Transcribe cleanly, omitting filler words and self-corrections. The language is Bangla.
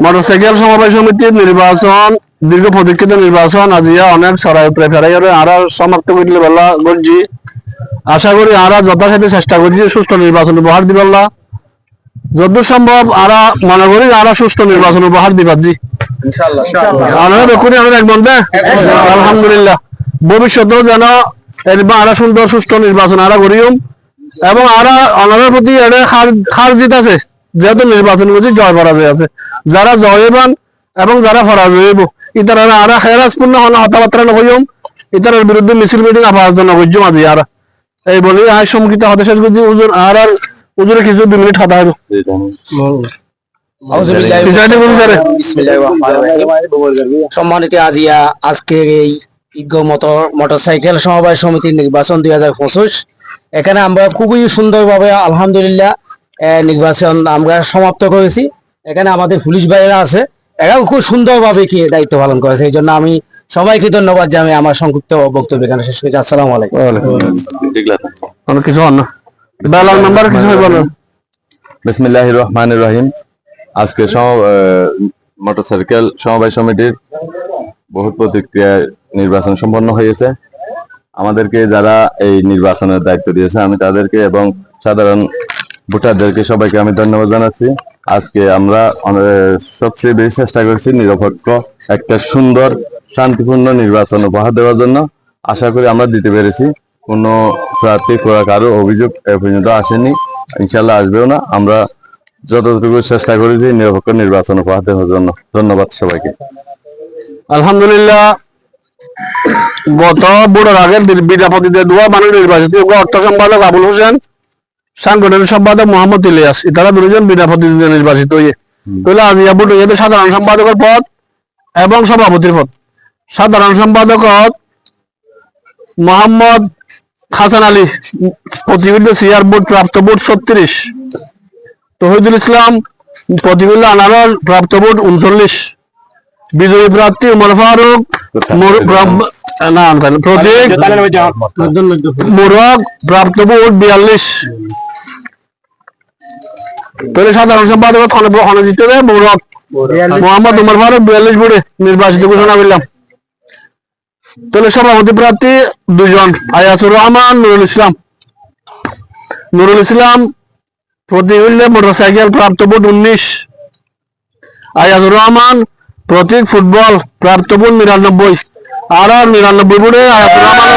মোটরসাইকেল সমবায় সমিতির নির্বাচন দীর্ঘ প্রতীক্ষিত নির্বাচন আজিয়া অনেক সরাই প্রেফারাই আরা সমাপ্ত করলে বলা করছি। আশা করি আরা যথাসাধ্য চেষ্টা করছি সুষ্ঠু নির্বাচন উপহার দিবাল্লা যতদূর সম্ভব আরা মনে করি আরা সুষ্ঠু নির্বাচন উপহার দিবাজি আলহামদুলিল্লাহ ভবিষ্যতেও যেন এরকম আরা সুন্দর সুষ্ঠু নির্বাচন আরা করিম এবং আরা অনারের প্রতি হার জিত আছে যেহেতু নির্বাচন করছি জয় পরাজয় আছে যারা জয়বান এবং যারা পরাজয় হইব ইতারা আরা হেরাজপূর্ণ হন কথাবার্তা নকইম ইতারের বিরুদ্ধে মিছিল মিটিং আপাতত নকইম আজি আর এই বলি আয় সম্মুখিত হতে শেষ করছি উজুর আর উজুরে কিছু 2 মিনিট হাতা হইব সম্মানিত আজিয়া আজকের এই মোটরসাইকেল সমবায় সমিতির নির্বাচন 2025 এখানে আমরা খুবই সুন্দরভাবে আলহামদুলিল্লাহ নির্বাচন আমরা সমাপ্ত করেছি। এখানে আমাদের পুলিশ ভাইয়েরা আছে, এরাও খুব সুন্দরভাবে কি দায়িত্ব পালন করেছে। এই জন্য আমি সবাইকে ধন্যবাদ জানাই। আমার সংক্ষিপ্ত বক্তব্য এখানে শেষ করছি। আসসালামু আলাইকুম। বিসমিল্লাহির রহমানির রহিম। আজকে মোটরসাইকেল সমবায় সমিতির বহুত প্রতিক্রিয়া নির্বাচন সম্পন্ন হয়েছে। আমাদেরকে যারা এই নির্বাচনের দায়িত্ব দিয়েছে আমি তাদেরকে এবং সাধারণ ভোটারদেরকে সবাইকে আমি ধন্যবাদ জানাচ্ছি। আজকে আমরা সবচেয়ে বেশি চেষ্টা করছি নিরপেক্ষ একটা সুন্দর শান্তিপূর্ণ নির্বাচন উপহার দেওয়ার জন্য। আশা করি আমরা দিতে পেরেছি। কোনো প্রার্থী কারো অভিযোগ এ পর্যন্ত আসেনি, ইনশাল্লাহ আসবেও না। আমরা যতটুকু চেষ্টা করেছি নিরপেক্ষ নির্বাচন উপহার দেওয়ার জন্য। ধন্যবাদ সবাইকে। আলহামদুলিল্লাহ গত ভোটের আগে বিদ্যাপতিদের দুয়া মানুষ নির্বাচিত অর্থ সম্পাদক আবুল হোসেন, সাংগঠনিক সম্পাদক মোহাম্মদ ইলিয়াস, তারা দুজন বিদ্যাপতিদের নির্বাচিত হয়ে তাহলে আজিয়া ভোট হয়েছে সাধারণ সম্পাদকের পদ এবং সভাপতির পদ। সাধারণ সম্পাদক মোহাম্মদ হাসান আলী, প্রতিবিদ্য সিআর বোর্ড প্রাপ্ত ভোট 36, তহিদুল ইসলাম প্রতিবিদ্য আনারস প্রাপ্ত ভোট 39, বিজয়ী প্রার্থী উমর ফারুক মুরগ প্রাপ্ত ভোট 42। তাহলে সাধারণ সম্পাদক জিতে দেয় মুরগ মোহাম্মদ উমর ফারুক 42 ভোটে নির্বাচিত ঘোষণা করলাম। তাহলে সভাপতি প্রার্থী 2 জন, আয়াতুর রহমান, নুরুল ইসলাম প্রতিবিদ্য মোটরসাইকেল প্রাপ্ত ভোট 19, আয়াতুর রহমান প্রতীক ফুটবল প্রাপ্ত ভোট 99, আর 99 ভোটে আয়াতুর রহমান